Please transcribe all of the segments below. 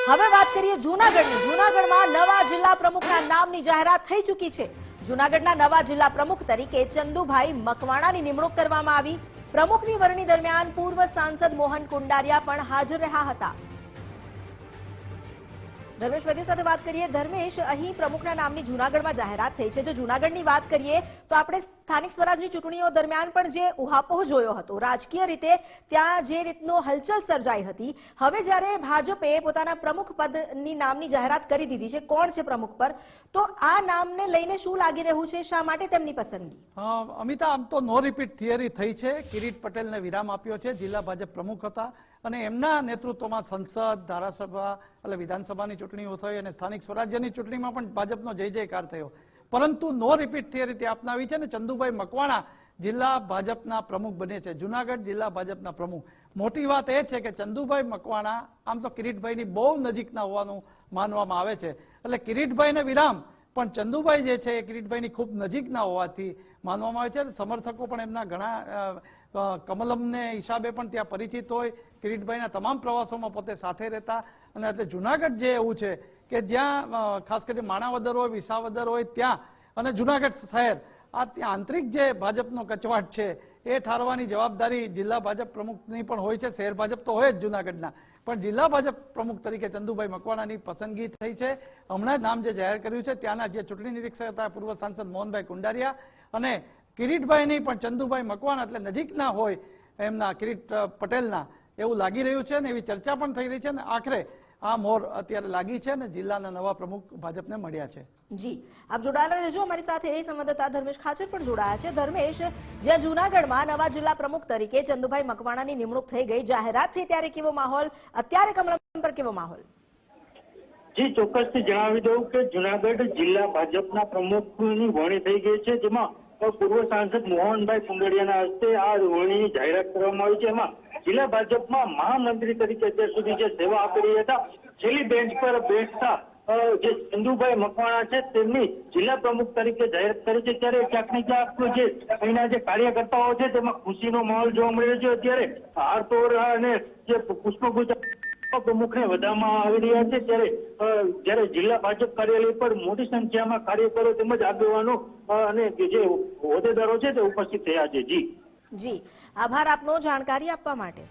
હવે વાત કરીએ જૂનાગઢની। જૂનાગઢમાં નવા જિલ્લા પ્રમુખના નામની જાહેરાત થઈ ચૂકી છે। જૂનાગઢના નવા જિલ્લા પ્રમુખ તરીકે ચંદુભાઈ મકવાણાની નિમણૂક કરવામાં આવી। પ્રમુખની વરણી દરમિયાન પૂર્વ સાંસદ મોહન કુંડારિયા પણ હાજર રહ્યા હતા। ધર્મેશ વૈદ્ય સાથે વાત કરીએ। ધર્મેશ, અહીં પ્રમુખના નામની જૂનાગઢમાં જાહેરાત થઈ છે। જો જૂનાગઢની વાત કરીએ તો આપણે સ્થાનિક સ્વરાજની ચૂંટણીઓ દરમિયાન પણ જે ઉહાપોહ જોયો હતો, રાજકીય રીતે ત્યાં જે રીતનો હલચલ સર્જાઈ હતી, હવે જ્યારે ભાજપે પોતાના પ્રમુખ પદની નામની જાહેરાત કરી દીધી છે, કોણ છે પ્રમુખ પર, તો આ નામને લઈને શું લાગી રહ્યું છે, શા માટે તેમની પસંદગી? અમિતા, આમ તો નો રિપીટ થિયરી થઈ છે। કિરીટ પટેલને વિરામ આપ્યો છે। જિલ્લા ભાજપ પ્રમુખ હતા અને એમના નેતૃત્વમાં સંસદ, ધારાસભા એટલે વિધાનસભાની ચૂંટણીઓ થઈ અને સ્થાનિક સ્વરાજ્યની ચૂંટણીમાં પણ ભાજપનો જય જયકાર થયો, પરંતુ નો રિપીટ થિયરી તે અપનાવી છે અને ચંદુભાઈ મકવાણા જિલ્લા ભાજપના પ્રમુખ બને છે, જુનાગઢ જિલ્લા ભાજપના પ્રમુખ। મોટી વાત એ છે કે ચંદુભાઈ મકવાણા આમ તો કિરીટભાઈની બહુ નજીકના હોવાનું માનવામાં આવે છે, એટલે કિરીટભાઈને વિરામ પણ ચંદુભાઈ જે છે એ કિરીટભાઈની ખૂબ નજીકના હોવાથી માનવામાં આવે છે। સમર્થકો પણ એમના ઘણા કમલમને હિસાબે પણ ત્યાં પરિચિત હોય, કિરીટભાઈના તમામ પ્રવાસોમાં પોતે સાથે રહેતા, અને એટલે જુનાગઢ જે એવું છે કે જ્યાં ખાસ કરીને માણાવદર હોય, વિસાવદર હોય ત્યાં, અને જુનાગઢ શહેર, આ ત્યાં આંતરિક જે ભાજપનો કચવાટ છે એ ઠારવાની જવાબદારી જિલ્લા ભાજપ પ્રમુખની પણ હોય છે। શહેર ભાજપ તો હોય જ જુનાગઢના, પણ જિલ્લા ભાજપ પ્રમુખ તરીકે ચંદુભાઈ મકવાણાની પસંદગી થઈ છે। હમણાં જ નામ જે જાહેર કર્યું છે ત્યાંના જે ચૂંટણી નિરીક્ષક હતા પૂર્વ સાંસદ મોહનભાઈ કુંડારિયા અને કિરીટભાઈની પણ ચંદુભાઈ મકવાણા એટલે નજીકના હોય એમના કિરીટ પટેલના એવું લાગી રહ્યું છે અને એવી ચર્ચા પણ થઈ રહી છે અને આખરે આ મોર અત્યારે લાગી છે અને જિલ્લાના નવા પ્રમુખ ભાજપને મળ્યા છે। જી, આપ જોડાયેલા રહેજો અમારી સાથે। એ સંવાદદાતા ધર્મેશ ખાચર પણ જોડાયા છે। ધર્મેશ, જ્યાં જૂનાગઢમાં નવા જિલ્લા પ્રમુખ તરીકે ચંદુભાઈ મકવાણાની નિમણૂક થઈ ગઈ, જાહેરાત થઈ ત્યારે કેવો માહોલ, અત્યારે કમલમ પર કેવો માહોલ? જી, ચોક્કસથી જણાવી દઉં કે જૂનાગઢ જિલ્લા ભાજપના પ્રમુખની વરણી થઈ ગઈ છે, જેમાં પૂર્વ સાંસદ મોહનભાઈ કુંડારિયાના હસ્તે આ વરણીની જાહેરાત કરવામાં આવી છે। એમાં જિલ્લા ભાજપમાં મહામંત્રી તરીકે અત્યાર સુધી જે સેવા આપી રહ્યા હતા, છેલ્લી બેન્ચ પર બેસતા જે ચંદુભાઈ મકવાણા છે તેમની જિલ્લા પ્રમુખ તરીકે જાહેરાત કરી છે। ત્યારે ક્યાંક ને ક્યાંક જે અહીંના જે કાર્યકર્તાઓ છે તેમાં ખુશીનો માહોલ જોવા મળી રહ્યો છે। અત્યારે હારતોરા અને જે પુષ્પગુચ્છ પ્રમુખને વધારવામાં આવી રહ્યા છે, જ્યારે જિલ્લા ભાજપ કાર્યાલય પર મોટી સંખ્યામાં કાર્યકરો તેમજ આગેવાનો અને જે હોદ્દેદારો છે તે ઉપસ્થિત થયા છે। જી, આભાર આપનો જાણકારી આપવા માટે।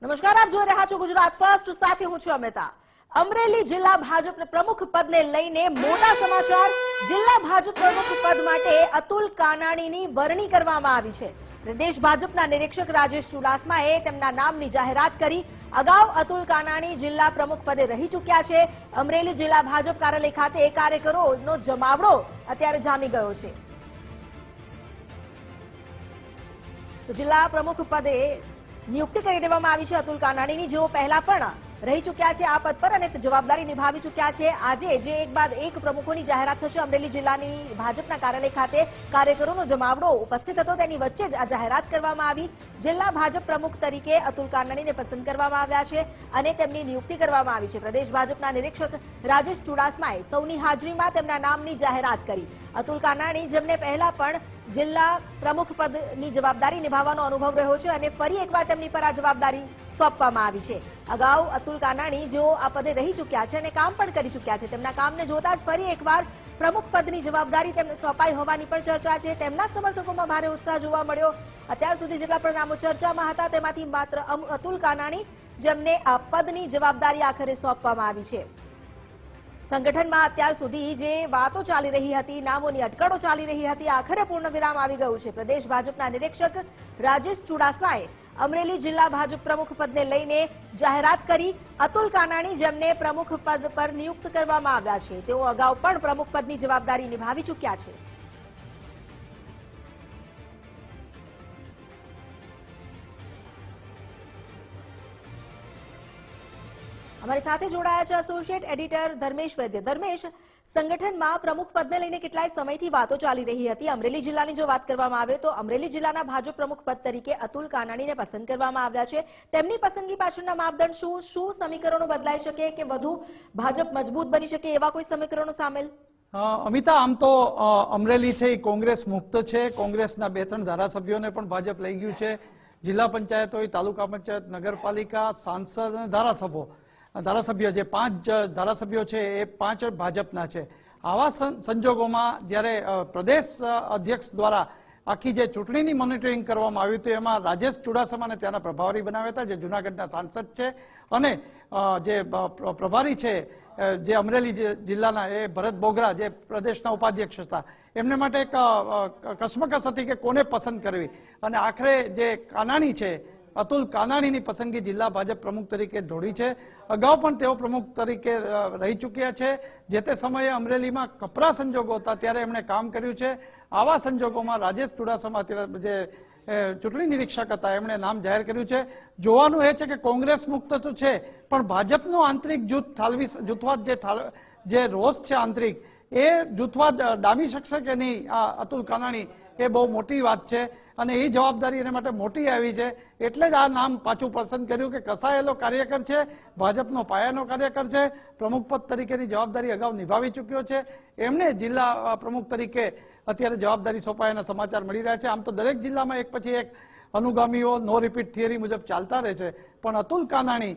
નમસ્કાર, આપ જોઈ રહ્યા છો ગુજરાત ફર્સ્ટ, સાથે હું છું અમિતા। અમરેલી જિલ્લા ભાજપ પ્રમુખ પદને લઈને મોટા સમાચાર। જિલ્લા ભાજપ પ્રમુખ પદ માટે અતુલ કાનાણીની વરણી કરવામાં આવી છે। પ્રદેશ ભાજપના નિરીક્ષક રાજેશ ચુડાસમાએ તેમના નામની જાહેરાત કરી। અગાઉ અતુલ કાનાણી જિલ્લા પ્રમુખ પદે રહી ચૂક્યા છે। અમરેલી જિલ્લા ભાજપ કાર્યાલય ખાતે કાર્યકરોનો જમાવડો અત્યારે જામી ગયો છે। તો જિલ્લા પ્રમુખ પદે નિયુક્તિ કરી દેવામાં આવી છે અતુલ કાનાણીની, જેઓ પહેલા પણ રહી ચૂક્યા છે આ પદ પર અને જવાબદારી નિભાવી ચૂક્યા છે। આજે જે એક બાદ એક પ્રમુખોની જાહેરાત થશે, અમરેલી જિલ્લાની ભાજપના કાર્યાલય ખાતે કાર્યકરોનો જમાવડો ઉપસ્થિત હતો, તેની વચ્ચે જ આ જાહેરાત કરવામાં આવી। જિલ્લા ભાજપ પ્રમુખ તરીકે અતુલ કાનાણીને પસંદ કરવામાં આવ્યા છે અને તેમની નિયુક્તિ કરવામાં આવી છે। પ્રદેશ ભાજપના નિરીક્ષક રાજેશ ચુડાસમાએ સૌની હાજરીમાં તેમના નામની જાહેરાત કરી। અતુલ કાનાણી, જેમને પહેલા પણ જિલ્લા પ્રમુખ પદની જવાબદારી નિભાવવાનો અનુભવ રહ્યો છે અને ફરી એકવાર તેમની પર આ જવાબદારી સોંપવામાં આવી છે। અગાઉ અતુલ કાનાણી, જેઓ આ પદે રહી ચૂક્યા છે અને કામ પણ કરી ચૂક્યા છે, તેમના કામને જોતા જ ફરી એકવાર પ્રમુખ પદની જવાબદારી તેમને સોંપાઈ હોવાની પણ ચર્ચા છે। તેમના સમર્થકોમાં ભારે ઉત્સાહ જોવા મળ્યો। અત્યાર સુધી જેટલા પણ નામો ચર્ચામાં હતા તેમાંથી માત્ર અતુલ કાનાણી, જેમને આ પદની જવાબદારી આખરે સોંપવામાં આવી છે। સંગઠનમાં અત્યાર સુધી જે વાતો ચાલી રહી હતી, નામોની અટકળો ચાલી રહી હતી, આખરે પૂર્ણ વિરામ આવી ગયું છે। પ્રદેશ ભાજપના નિરીક્ષક રાજેશ ચુડાસમાએ અમરેલી જિલ્લા ભાજપ પ્રમુખ પદને લઈને જાહેરાત કરી। અતુલ કાનાણી, જેમને પ્રમુખ પદ પર નિયુક્ત કરવામાં આવ્યા છે, તેઓ અગાઉ પણ પ્રમુખ પદની જવાબદારી નિભાવી ચૂક્યા છે। અમારી સાથે જોડાયા છે એસોસિએટ એડિટર ધર્મેશ વૈદ્ય। ધર્મેશ, સંગઠનમાં પ્રમુખ પદને લઈને કેટલાય સમયથી વાતો ચાલી રહી હતી। અમરેલી જિલ્લાની જો વાત કરવામાં આવે તો અમરેલી જિલ્લાના ભાજપ પ્રમુખ પદ તરીકે અતુલ કાનાણીને પસંદ કરવામાં આવ્યા છે। તેમની પસંદગી પાછળના માપદંડ શું સમીકરણો બદલાઈ શકે કે વધુ ભાજપ મજબૂત બની શકે, એવા કોઈ સમીકરણો સામેલ? અમિતા, આમ તો અમરેલી છે એ કોંગ્રેસ મુક્ત છે. કોંગ્રેસના 2-3 ધારાસભ્યોને પણ ભાજપ લઈ ગયું છે. જિલ્લા પંચાયત હોય, તાલુકા પંચાયત, નગરપાલિકા, સાંસદ અને ધારાસભ્ય જે 5 ધારાસભ્યો છે એ 5 ભાજપના છે. આવા સંજોગોમાં જ્યારે પ્રદેશ અધ્યક્ષ દ્વારા આખી જે ચૂંટણીની મોનિટરિંગ કરવામાં આવ્યું હતું એમાં રાજેશ ચુડાસમાને ત્યાંના પ્રભારી બનાવ્યા હતા, જે જૂનાગઢના સાંસદ છે, અને જે પ્રભારી છે જે અમરેલી જિલ્લાના એ ભરત બોગરા જે પ્રદેશના ઉપાધ્યક્ષ હતા, એમને માટે એક કસમકસ હતી કે કોને પસંદ કરવી. અને આખરે જે કાનાણી છે, અતુલ કાનાણીની પસંદગી જિલ્લા ભાજપ પ્રમુખ તરીકે ઢોળી છે. અગાઉ પણ તેઓ પ્રમુખ તરીકે રહી ચૂક્યા છે. જે તે સમયે અમરેલીમાં કપરા સંજોગો હતા ત્યારે એમણે કામ કર્યું છે. આવા સંજોગોમાં રાજેશ ચુડાસમા જે ચૂંટણી નિરીક્ષક હતા એમણે નામ જાહેર કર્યું છે. જોવાનું એ છે કે કોંગ્રેસ મુક્ત તો છે, પણ ભાજપનો આંતરિક જૂથવાદ જે રોષ છે આંતરિક, એ જૂથવાદ ડામી શકશે કે નહીં આ અતુલ કાનાણી, એ બહુ મોટી વાત છે. અને એ જવાબદારી એને માટે મોટી આવી છે. એટલે જ આ નામ પાછું પસંદ કર્યું કે કસાયેલો કાર્યકર છે, ભાજપનો પાયાનો કાર્યકર છે, પ્રમુખ પદ તરીકેની જવાબદારી અગાઉ નિભાવી ચૂક્યો છે. એમને જિલ્લા પ્રમુખ તરીકે અત્યારે જવાબદારી સોંપાયાના સમાચાર મળી રહ્યા છે. આમ તો દરેક જિલ્લામાં એક પછી એક અનુગામીઓ નો રિપીટ થિયરી મુજબ ચાલતા રહે છે, પણ અતુલ કાનાણી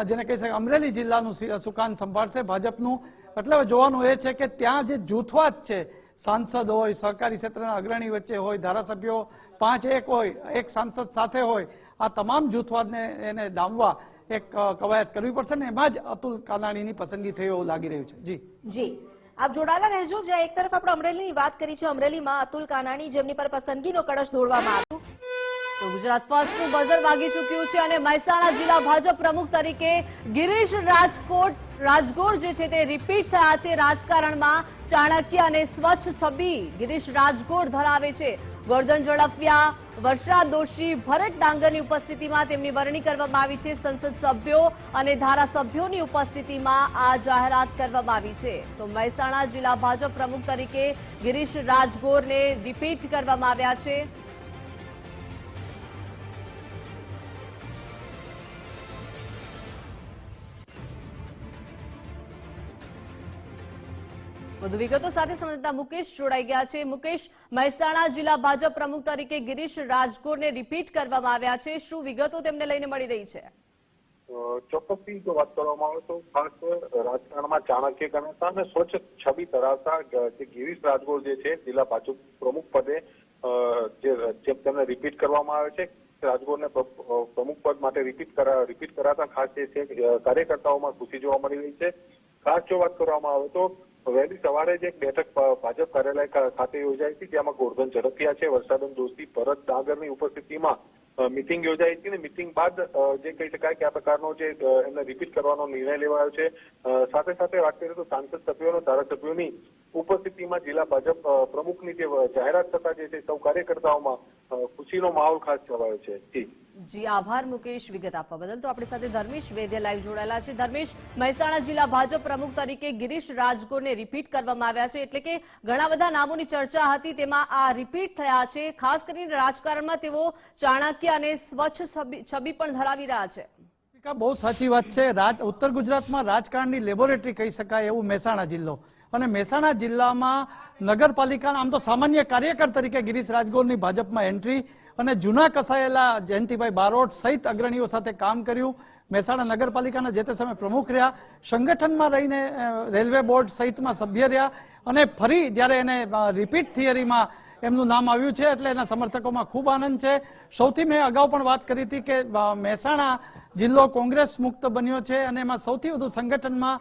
જેને કહી શકાય અમરેલી જિલ્લાનું સુકાન સંભાળશે ભાજપનું. એટલે જોવાનું એ છે કે ત્યાં જે જૂથવાદ છે, સાંસદ હોય, સહકારી ક્ષેત્રના અગ્રણી વચ્ચે હોય, ધારાસભ્યો 5-1 હોય, એક સાંસદ સાથે હોય, આ તમામ જૂથવાદને એને ડામવા એક કવાયત કરવી પડશે ને એમાં જ અતુલ કાનાણીની પસંદગી થઈ એવું લાગી રહ્યું છે. જી આપ જોડાયેલા રહેજો. જ્યાં એક તરફ આપણે અમરેલીની વાત કરી છે, અમરેલીમાં અતુલ કાનાણી જેમની પર પસંદગીનો કળશ દોડવામાં આવ્યો. તો ગુજરાત ફર્સ્ટનું બઝર વાગી ચૂક્યું છે અને મહેસાણા જિલ્લા ભાજપ પ્રમુખ તરીકે ગિરીશ રાજગોર જે છે તે રિપીટ થયા છે. રાજકારણમાં ચાણક્ય અને સ્વચ્છ છબી ગિરીશ રાજગોર ધરાવે છે. ગોરધન ઝડફિયા, વર્ષા દોશી, ભરત ડાંગરની ઉપસ્થિતિમાં તેમની વરણી કરવામાં આવી છે. સંસદ સભ્યો અને ધારાસભ્યોની ઉપસ્થિતિમાં આ જાહેરાત કરવામાં આવી છે. તો મહેસાણા જિલ્લા ભાજપ પ્રમુખ તરીકે ગિરીશ રાજગોરને રિપીટ કરવામાં આવ્યા છે. વધુ વિગતો સાથે સંવાદદાતા મુકેશ જોડાઈ ગયા છે. મુકેશ, મહેસાણા જિલ્લા ભાજપ પ્રમુખ તરીકે ગિરીશ રાજગોરને રિપીટ કરવામાં આવ્યા છે. શું વિગતો તેમને લઈને મળી રહી છે? ચોક્કસથી જો વાત કરવામાં આવે તો ખાસ રાજકારણમાં ચાણક્ય ગણાતા અને સ્વચ્છ છબી ધરાવતા જે ગિરીશ રાજગોર જે છે જિલ્લા ભાજપ પ્રમુખ પદે જે તેમને રિપીટ કરવામાં આવે છે. રાજગોરને પ્રમુખ પદ માટે રિપીટ કરાતા ખાસ જે છે કાર્યકર્તાઓમાં ખુશી જોવા મળી રહી છે. ખાસ જો વાત કરવામાં આવે તો વહેલી સવારે જ એક બેઠક ભાજપ કાર્યાલય ખાતે યોજાઈ હતી, જેમાં ગોરધન ઝડફિયા છે, વર્ષાબેન દોશી, ભરત ડાંગરની ઉપસ્થિતિમાં મીટિંગ યોજાઈ હતી અને મીટિંગ બાદ જે કહી શકાય કે આ પ્રકારનો જે એમને રિપીટ કરવાનો નિર્ણય લેવાયો છે. સાથે સાથે વાત કરીએ તો સાંસદ સભ્યો, ધારાસભ્યોની ઉપસ્થિતિમાં જિલ્લા ભાજપ પ્રમુખની જે જાહેરાત થતા જે છે સૌ કાર્યકર્તાઓમાં ખુશીનો માહોલ ખાસ છવાયો છે. જી આભાર મુકેશ વિગત આપવા બદલ. તો આપણી સાથે ધર્મેશ વૈદ્ય લાઈવ જોડાયેલા છે. ધર્મેશ, મહેસાણા જિલ્લા ભાજપ પ્રમુખ તરીકે ગિરીશ રાજગોરને રિપીટ કરવામાં આવ્યા છે, એટલે કે ઘણા બધા નામોની ચર્ચા હતી, તેમાં આ રિપીટ થયા છે. ખાસ કરીને રાજકારણમાં તેઓ ચાણક્ય અને સ્વચ્છ છબી પણ ધરાવી રહ્યા છે. બહુ સાચી વાત છે. ઉત્તર ગુજરાતમાં રાજકારણની લેબોરેટરી કહી શકાય એવું મહેસાણા જિલ્લો, અને મહેસાણા જિલ્લામાં નગરપાલિકાના આમ તો સામાન્ય કાર્યકર તરીકે ગિરીશ રાજગોરની ભાજપમાં એન્ટ્રી અને જૂના કસાયેલા જયંતિભાઈ બારોટ સહિત અગ્રણીઓ સાથે કામ કર્યું. મહેસાણા નગરપાલિકાના જે તે સમયે પ્રમુખ રહ્યા, સંગઠનમાં રહીને રેલવે બોર્ડ સહિતમાં સભ્ય રહ્યા, અને ફરી જ્યારે એને રિપીટ થિયરીમાં એમનું નામ આવ્યું છે એટલે એના સમર્થકોમાં ખૂબ આનંદ છે. સૌથી મેં અગાઉ પણ વાત કરી હતી કે મહેસાણા જિલ્લો કોંગ્રેસ મુક્ત બન્યો છે અને એમાં સૌથી વધુ સંગઠનમાં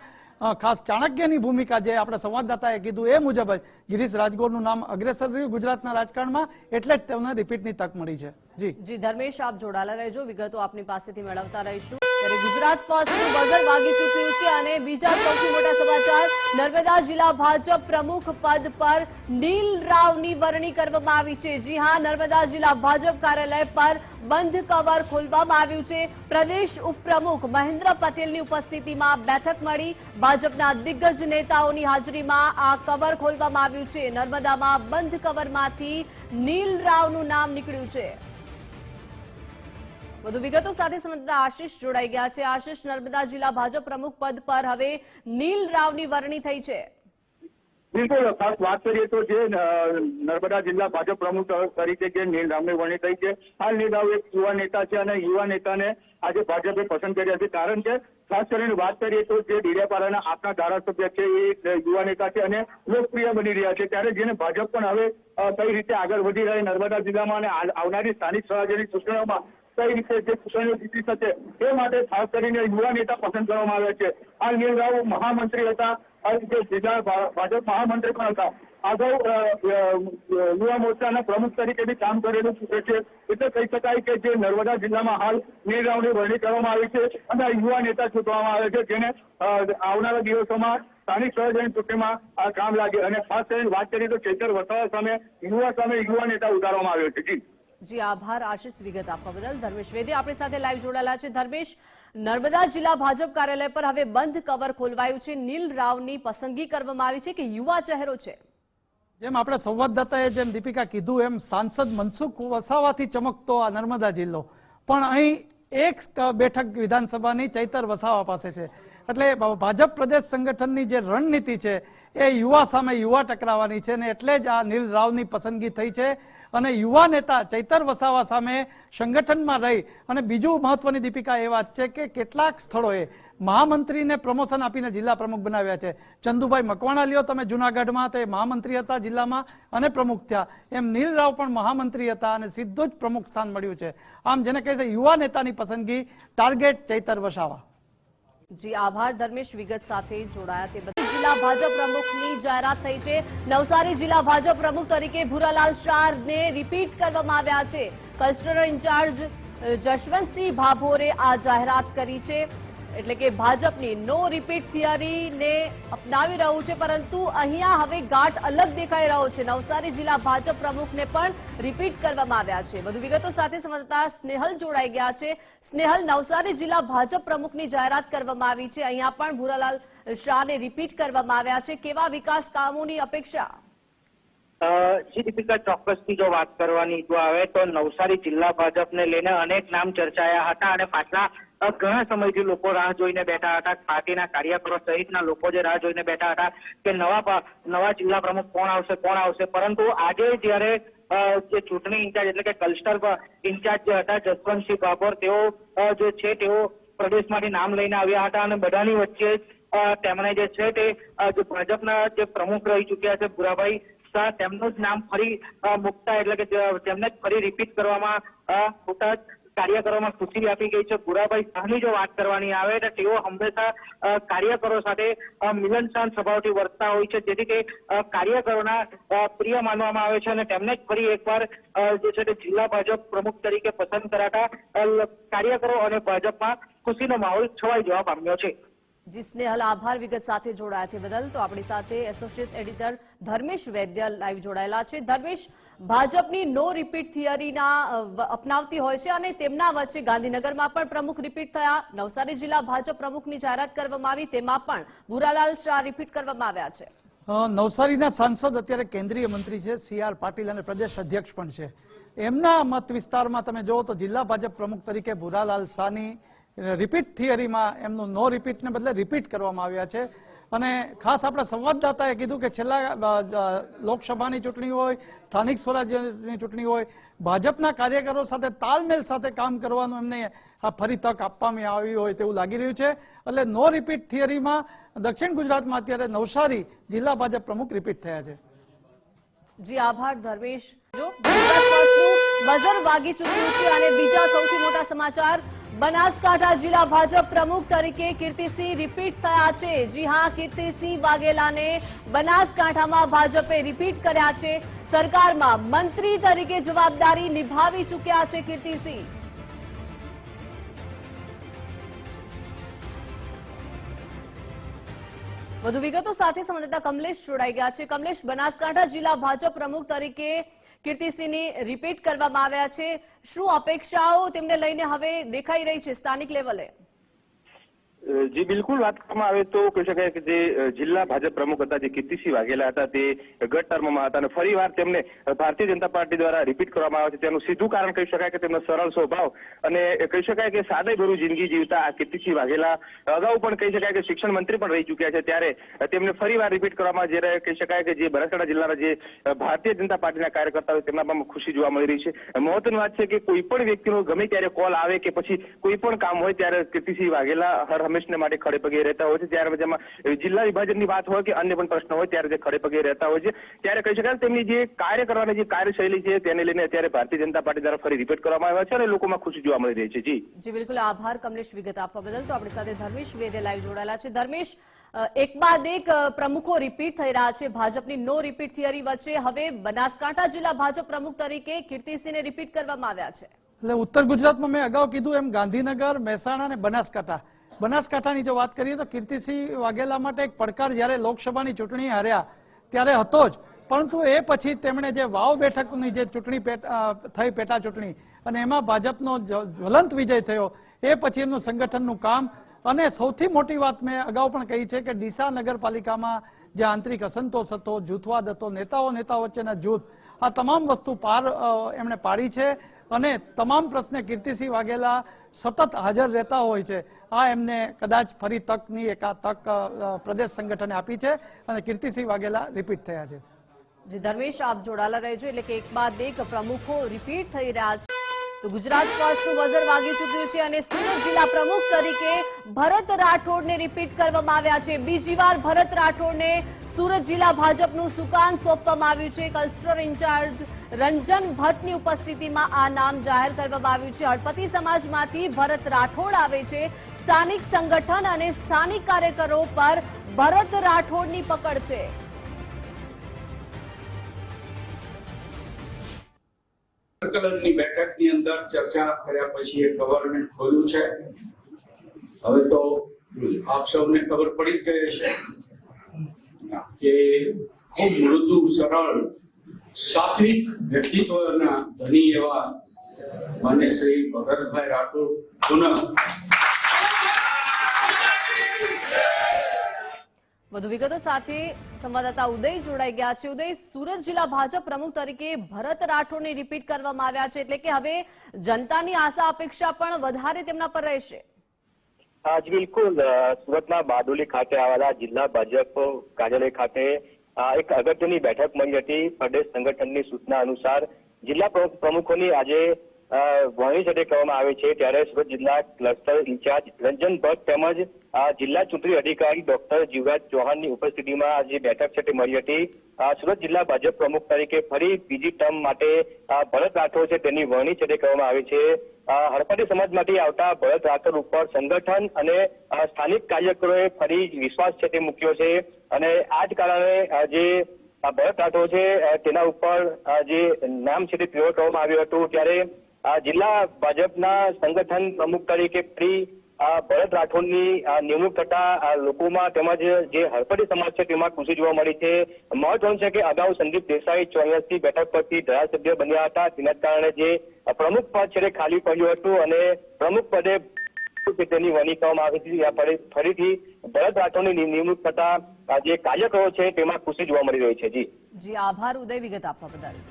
ખાસ ચાણક્યની ભૂમિકા જે આપણા સંવાદદાતાએ કીધું એ મુજબ જ ગિરીશ રાજગોરનું નામ અગ્રેસર રહ્યું ગુજરાતના રાજકારણમાં, એટલે જ તેમને રિપીટની તક મળી છે. જી ધર્મેશ, આપ જોડાયેલા રહેજો, વિગતો આપની પાસેથી મેળવતા રહીશું. ત્યારે ગુજરાત ફર્સ્ટનું બઝર વાગી ચૂક્યું છે અને બીજા સૌથી મોટા સમાચાર, નર્મદા જિલ્લા ભાજપ પ્રમુખ પદ પર નીલ રાવની વરણી કરવામાં આવી છે. જી હા, નર્મદા જિલ્લા ભાજપ કાર્યાલય પર બંધ કવર ખોલવામાં આવ્યું છે. પ્રદેશ ઉપપ્રમુખ મહેન્દ્ર પટેલની ઉપસ્થિતિમાં બેઠક મળી. ભાજપના દિગ્ગજ નેતાઓની હાજરીમાં આ કવર ખોલવામાં આવ્યું છે. નર્મદામાં બંધ કવરમાંથી નીલ રાવનું નામ નીકળ્યું છે. વધુ વિગતો સાથે સંવાદદાતા આશિષ જોડાઈ ગયા છે. આશિષ, નર્મદા જિલ્લા ભાજપ પ્રમુખ પદ પર હવે નીલ રાવની વરણી થઈ છે. બિલકુલ, ખાસ વાત કરીએ તો જે નર્મદા જિલ્લા ભાજપ પ્રમુખ તરીકે જે નીલ રાવની વરણી થઈ છે, આ નીલ રાવ એક યુવા નેતા છે અને યુવા નેતાને આજે ભાજપે પસંદ કર્યા છે. કારણ કે ખાસ કરીને વાત કરીએ તો જે ડેડિયાપાડાના આપના ધારાસભ્ય છે એ એક યુવા નેતા છે અને લોકપ્રિય બની રહ્યા છે. ત્યારે જેને ભાજપ પણ હવે કઈ રીતે આગળ વધી રહી નર્મદા જિલ્લામાં અને આવનારી સ્થાનિક સ્વરાજ્યની ચૂંટણીઓમાં કઈ રીતે જે ચૂંટણીઓ જીતી શકે એ માટે ખાસ કરીને યુવા નેતા પસંદ કરવામાં આવ્યા છે. આ નીલ રાવ મહામંત્રી હતા, જે જિલ્લા ભાજપ મહામંત્રી પણ હતા. અગાઉ યુવા મોરચાના પ્રમુખ તરીકે બી કામ કરેલું છે. એટલે કહી શકાય કે જે નર્મદા જિલ્લામાં હાલ નીલ રાવની વરણી કરવામાં આવી છે અને આ યુવા નેતા ચૂંટવામાં આવે છે, જેને આવનારા દિવસોમાં સ્થાનિક સ્વરાજ્યની ચૂંટણીમાં કામ લાગે. અને ખાસ કરીને વાત કરીએ તો ચૈતર વસાવા સામે યુવા નેતા ઉતારવામાં આવ્યો છે. જી આભાર આશિષ, વિગત આપવા બદલ. ધર્મેશ વેદી આપણી સાથે લાઈવ જોડાયેલા છે. ધર્મેશ, નર્મદા જિલ્લા ભાજપ કાર્યાલય પર હવે બંધ કવર ખોલવાયું છે. નીલ રાવની પસંદગી કરવામાં આવી છે કે યુવા ચહેરો છે? જેમ આપણે સંવાદદાતાએ જેમ દીપિકા કીધું એમ સાંસદ મનસુખ વસાવાથી ચમકતો આ નર્મદા જિલ્લો પણ અહીં એક બેઠક વિધાનસભાની ચૈતર વસાવા પાસે છે. એટલે ભાજપ પ્રદેશ સંગઠનની જે રણનીતિ છે એ યુવા સામે યુવા ટકરાવવાની છે અને એટલે જ આ નીલ રાવની પસંદગી થઈ છે. અને યુવા નેતા ચૈતર વસાવા સામે સંગઠનમાં રહી અને બીજું મહત્વની દીપિકા એ વાત છે કે કેટલાક સ્થળોએ મહામંત્રીને પ્રમોશન આપીને જિલ્લા પ્રમુખ બનાવ્યા છે. ચંદુભાઈ મકવાણા લ્યો તમે જુનાગઢમાં, તો એ મહામંત્રી હતા જિલ્લામાં અને પ્રમુખ થયા. એમ નીલ રાવ પણ મહામંત્રી હતા અને સીધું જ પ્રમુખ સ્થાન મળ્યું છે. આમ જેને કહે છે યુવા નેતાની પસંદગી, ટાર્ગેટ ચૈતર વસાવા. જી આભાર ધર્મેશ, વિગત સાથે જોડાયા તે બદલ. જિલ્લા ભાજપ પ્રમુખની જાહેરાત થઈ છે. નવસારી જિલ્લા ભાજપ પ્રમુખ તરીકે ભૂરાલાલ શાહને રિપીટ કરવામાં આવ્યા છે. કલ્ચરલ ઇન્ચાર્જ જશવંતસિંહ ભાભોરે આ જાહેરાત કરી છે. એટલે કે ભાજપની નો રિપીટ થિયરીને અપનાવી રહ્યું છે, પરંતુ અહીંયા હવે ઘાટ અલગ દેખાઈ રહ્યો છે. નવસારી જિલ્લા ભાજપ પ્રમુખને પણ રિપીટ કરવામાં આવ્યા છે. વધુ વિગતો સાથે સંવાદદાતા સ્નેહલ જોડાઈ ગયા છે. સ્નેહલ, નવસારી જિલ્લા ભાજપ પ્રમુખની જાહેરાત કરવામાં આવી છે. અહીંયા પણ ભૂરાલાલ શાહને રિપીટ કરવામાં આવ્યા છે. કેવા વિકાસ કામોની અપેક્ષા? જી દીપિકા, ચોક્કસથી જો વાત કરવાની જો આવે તો નવસારી જિલ્લા ભાજપને લઈને અનેક નામ ચર્ચાયા હતા અને પાછલા ઘણા સમયથી લોકો રાહ જોઈને બેઠા હતા. પાર્ટીના કાર્યકરો સહિતના લોકો જે રાહ જોઈને બેઠા હતા કે નવા જિલ્લા પ્રમુખ કોણ આવશે. પરંતુ આજે જ્યારે જે ચૂંટણી ઇન્ચાર્જ એટલે કે કલ્સ્ટર ઇન્ચાર્જ જે હતા જસવંતસિંહ ભાભોર, તેઓ જે છે તેઓ પ્રદેશમાંથી નામ લઈને આવ્યા હતા અને બધાની વચ્ચે તેમણે જે છે તે ભાજપના જે પ્રમુખ રહી ચૂક્યા છે ભૂરાભાઈ શાહ, તેમનું જ નામ ફરી મુકતા એટલે કે તેમને ફરી રિપીટ કરવામાં મોટા કાર્યકરોમાં ખુશી આપી ગઈ છે. ભૂરાભાઈ શાહની જો વાત કરવાની આવે તો તેઓ હંમેશા કાર્યકરો સાથે મિલનસાર સ્વભાવથી વર્તતા હોય છે, જેથી કે કાર્યકરોના પ્રિય માનવામાં આવે છે અને તેમને જ ફરી એકવાર જે છે તે જિલ્લા ભાજપ પ્રમુખ તરીકે પસંદ કરાતા કાર્યકરો અને ભાજપમાં ખુશીનો માહોલ છવાઈ જવા પામ્યો છે. જી સ્નેહલ, આભાર વિગત સાથે જોડાયા તે બદલ. તો આપણી સાથે એસોસિએટ એડિટર ધર્મેશ વૈદ્ય લાઈવ જોડાયેલા છે. ધર્મેશ, ભાજપની નો રિપીટ થિયરીના અપનાવતી હોય છે અને તેમના વચ્ચે ગાંધીનગરમાં પણ પ્રમુખ રિપીટ થયા. નવસારી જિલ્લા ભાજપ પ્રમુખની જાહેરાત કરવામાં આવી, તેમાં પણ ભૂરાલાલ શાહ રિપીટ કરવામાં આવ્યા છે. નવસારીના સાંસદ અત્યારે કેન્દ્રીય મંત્રી છે CR પાટીલ અને પ્રદેશ અધ્યક્ષ પણ છે. એમના મત વિસ્તારમાં તમે જુઓ તો જિલ્લા ભાજપ પ્રમુખ તરીકે ભૂરાલાલ શાહની રિપીટ થિયરીમાં એમનું નો રિપીટને બદલે રિપીટ કરવામાં આવ્યા છે. અને ખાસ આપણા સંવાદદાતાએ કીધું કે છેલ્લા લોકસભાની ચૂંટણી હોય, સ્થાનિક સ્વરાજ્યની ચૂંટણી હોય, ભાજપના કાર્યકરો સાથે તાલમેલ સાથે કામ કરવાનું એમને ફરી તક આપવામાં આવી હોય તેવું લાગી રહ્યું છે. એટલે નો રિપીટ થિયરીમાં દક્ષિણ ગુજરાતમાં અત્યારે નવસારી જિલ્લા ભાજપ પ્રમુખ રિપીટ થયા છે. જી આભાર ધર્મેશ. જો ગુજરાત ફર્સ્ટનું બઝર વાગી ચૂક્યું છે અને બીજા સૌથી મોટા સમાચાર, બનાસકાંઠા જિલ્લા ભાજપ પ્રમુખ તરીકે કીર્તિસિંહ રિપીટ થયા છે. જી હા, કીર્તિસિંહ વાઘેલાને બનાસકાંઠામાં ભાજપે રિપીટ કર્યા છે. સરકારમાં મંત્રી તરીકે જવાબદારી નિભાવી ચૂક્યા છે કીર્તિસિંહ. વધુ વિગતો સાથે સંવાદદાતા કમલેશ જોડાઈ ગયા છે. કમલેશ, બનાસકાંઠા જિલ્લા ભાજપ પ્રમુખ તરીકે કીર્તિસિંહની રિપીટ કરવામાં આવ્યા છે. શું અપેક્ષાઓ તેમને લઈને હવે દેખાઈ રહી છે સ્થાનિક લેવલે? જી બિલકુલ, વાત કરવામાં આવે તો કહી શકાય કે જે જિલ્લા ભાજપ પ્રમુખ હતા, જે કીર્તિસિંહ વાઘેલા હતા, તે ગત ટર્મમાં હતા અને ફરીવાર તેમને ભારતીય જનતા પાર્ટી દ્વારા રિપીટ કરવામાં આવે છે. તેનું સીધું કારણ કહી શકાય કે તેમનો સરળ સ્વભાવ અને કહી શકાય કે સાદાઈભર્યું જિંદગી જીવતા આ કીર્તિસિંહ વાઘેલા અગાઉ પણ કહી શકાય કે શિક્ષણ મંત્રી પણ રહી ચૂક્યા છે. ત્યારે તેમને ફરીવાર રિપીટ કરવામાં જ્યારે કહી શકાય કે જે બનાસકાંઠા જિલ્લાના જે ભારતીય જનતા પાર્ટીના કાર્યકર્તાઓ તેમનામાં ખુશી જોવા મળી રહી છે. મહત્વની વાત છે કે કોઈ પણ વ્યક્તિનો ગમે ત્યારે કોલ આવે કે પછી કોઈ પણ કામ હોય ત્યારે કીર્તિસિંહ વાઘેલા હર હંમેશને માટે ખડે પગે રહેતા હોય છે. ત્યારે જેમાં જિલ્લા વિભાજનની વાત હોય કે અન્ય પણ પ્રશ્ન હોય ત્યારે જે ખડે પગે રહેતા હોય છે. ત્યારે કહી શકાય તેમની જે કાર્ય કરવાની જે કાર્યશૈલી છે તેને લઈને અત્યારે ભારતીય જનતા પાર્ટી દ્વારા ફરી રિપીટ કરવામાં આવ્યા છે અને લોકોમાં ખુશી જોવા મળી રહી છે. જી બિલકુલ, આભાર કમલેશ વિગત આપવા બદલ. તો આપણી સાથે ધર્મેશ વેદે લાઈવ જોડાયેલા છે. ધર્મેશ, એક બાદ એક પ્રમુખો રિપીટ થઈ રહ્યા છે. ભાજપની નો રિપીટ થિયરી વચ્ચે હવે બનાસકાંઠા જિલ્લા ભાજપ પ્રમુખ તરીકે કીર્તિસિંહને રિપીટ કરવામાં આવ્યા છે. એટલે ઉત્તર ગુજરાતમાં મેં અગાઉ કીધું એમ ગાંધીનગર, મહેસાણા અને બનાસકાંઠાની જો વાત કરીએ તો કીર્તિસિંહ વાઘેલા માટે એક પડકાર જ્યારે લોકસભાની ચૂંટણી હાર્યા ત્યારે હતો જ, પરંતુ એ પછી તેમણે જે વાવ બેઠકની જે ચૂંટણી થઈ પેટા ચૂંટણી અને એમાં ભાજપનો જ્વલંત વિજય થયો, એ પછી એમનું સંગઠનનું કામ અને સૌથી મોટી વાત મેં અગાઉ પણ કહી છે કે ડીસા નગરપાલિકામાં જે આંતરિક અસંતોષ હતો, જૂથવાદ હતો, નેતાઓ વચ્ચેના જૂથ, આ તમામ વસ્તુ એમણે પાડી છે અને તમામ પ્રશ્ને કીર્તિસિંહ વાઘેલા સતત હાજર રહેતા હોય છે. આ એમને કદાચ ફરી તકની એક આ તક પ્રદેશ સંગઠને આપી છે અને કીર્તિસિંહ વાઘેલા રિપીટ થયા છે. જી ધર્મેશ, આપ જોડાયેલા રહેજો. એટલે કે એક બાદ એક પ્રમુખો રિપીટ થઈ રહ્યા છે. તો ગુજરાત ફર્સ્ટનું બઝર વાગી ચૂક્યું છે અને સુરત જિલ્લા પ્રમુખ તરીકે ભરત રાઠોડને રિપીટ કરવામાં આવ્યા છે. બીજી વાર ભરત રાઠોડને સુરત જિલ્લા ભાજપનું સુકાન સોંપવામાં આવ્યું છે. ક્લસ્ટર ઇન્ચાર્જ રંજન ભટ્ટની ઉપસ્થિતિમાં આ નામ જાહેર કરવામાં આવ્યું છે. હળપતિ સમાજમાંથી ભરત રાઠોડ આવે છે. સ્થાનિક સંગઠન અને સ્થાનિક કાર્યકરો પર ભરત રાઠોડની પકડ છે. સંકલનની બેઠકની અંદર ચર્ચા કર્યા પછી એક ગવર્મેન્ટ ખોલ્યું છે. હવે તો આપ સૌને ખબર પડી જ ગઈ હશે કે ખૂબ મૃદુ, સરળ, સાત્વિક વ્યક્તિત્વના ધની એવા માન્ય શ્રી ભરતભાઈ રાઠોડ પુનઃ વધુ વિગતો સાથે સંવાદદાતા ઉદય જોડાઈ ગયા છે. ઉદય, સુરત જિલ્લા ભાજપ પ્રમુખ તરીકે ભરત રાઠોડને રિપીટ કરવામાં આવ્યા છે, એટલે કે હવે જનતાની આશા અપેક્ષા પણ વધારે તેમના પર રહેશે. જી બિલકુલ, સુરતના બારડોલી ખાતે આવેલા જિલ્લા ભાજપ કાર્યાલય ખાતે એક અગત્યની બેઠક મળી હતી. પ્રદેશ સંગઠનની સૂચના અનુસાર જિલ્લા પ્રમુખોની આજે વરણી ચડે કરવામાં આવે છે. ત્યારે સુરત જિલ્લા ક્લસ્ટર ઇન્ચાર્જ રંજન ભટ્ટ તેમજ જિલ્લા ચૂંટણી અધિકારી ડોક્ટર જીવરાજ ચૌહાણની ઉપસ્થિતિમાં આજે બેઠક છે તે મળી હતી. સુરત જિલ્લા ભાજપ પ્રમુખ તરીકે ફરી બીજી ટર્મ માટે ભરત રાઠોડ છે તેની વરણી ચડે કરવામાં આવી છે. હળપતિ સમાજમાંથી આવતા ભરત રાઠોડ ઉપર સંગઠન અને સ્થાનિક કાર્યકરોએ ફરી વિશ્વાસ છે તે મૂક્યો છે અને આ જ કારણે જે ભરત રાઠોડ છે તેના ઉપર જે નામ છે તે પ્રયોગ કરવામાં આવ્યું હતું. ત્યારે જિલ્લા ભાજપના સંગઠન પ્રમુખ તરીકે ફરી ભરત રાઠોડની નિમણૂક થતા લોકોમાં તેમજ જે હળપતિ સમાજ છે તેમાં ખુશી જોવા મળી છે. મહત્વનું છે કે અગાઉ સંદીપ દેસાઈ 84 બેઠક પરથી ધારાસભ્ય બન્યા હતા. તેના કારણે જે પ્રમુખ પદ છે તે ખાલી પડ્યું હતું અને પ્રમુખ પદે તેની વરણી કરવામાં આવી હતી. ફરીથી ભરત રાઠોડની નિમણૂક થતા જે કાર્યકરો છે તેમાં ખુશી જોવા મળી રહી છે. જી આભાર ઉદય, વિગત આપવા બદલ.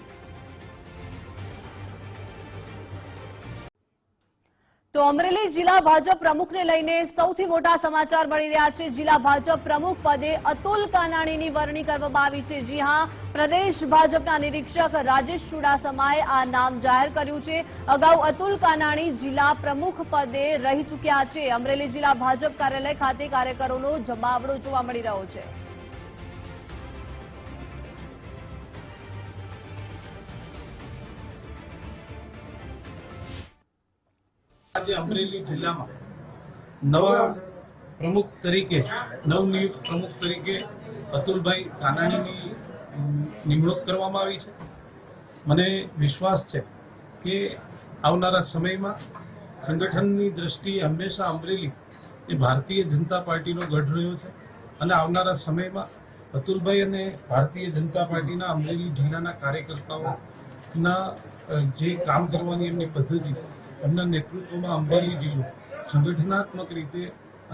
તો અમરેલી જિલ્લા ભાજપ પ્રમુખને લઈને સૌથી મોટા સમાચાર મળી રહ્યા છે. જિલ્લા ભાજપ પ્રમુખ પદે અતુલ કાનાણીની વરણી કરવામાં આવી છે. જી હા, પ્રદેશ ભાજપના નિરીક્ષક રાજેશ ચુડાસમાએ આ નામ જાહેર કર્યું છે. અગાઉ અતુલ કાનાણી જિલ્લા પ્રમુખ પદે રહી ચૂક્યા છે. અમરેલી જિલ્લા ભાજપ કાર્યાલય ખાતે કાર્યકરોનો જમાવડો જોવા મળી રહ્યો છે. આજે અમરેલી જિલ્લામાં નવા પ્રમુખ તરીકે નવનિયુક્ત પ્રમુખ તરીકે અતુલભાઈ કાનાણીની નિમણૂક કરવામાં આવી છે. મને વિશ્વાસ છે કે આવનારા સમયમાં સંગઠનની દ્રષ્ટિએ હંમેશા અમરેલી એ ભારતીય જનતા પાર્ટીનો ગઢ રહ્યો છે અને આવનારા સમયમાં અતુલભાઈ અને ભારતીય જનતા પાર્ટીના અમરેલી જિલ્લાના કાર્યકર્તાઓના જે કામ કરવાની એમની પદ્ધતિ છે, એમના નેતૃત્વમાં અમરેલી જિલ્લો સંગઠનાત્મક રીતે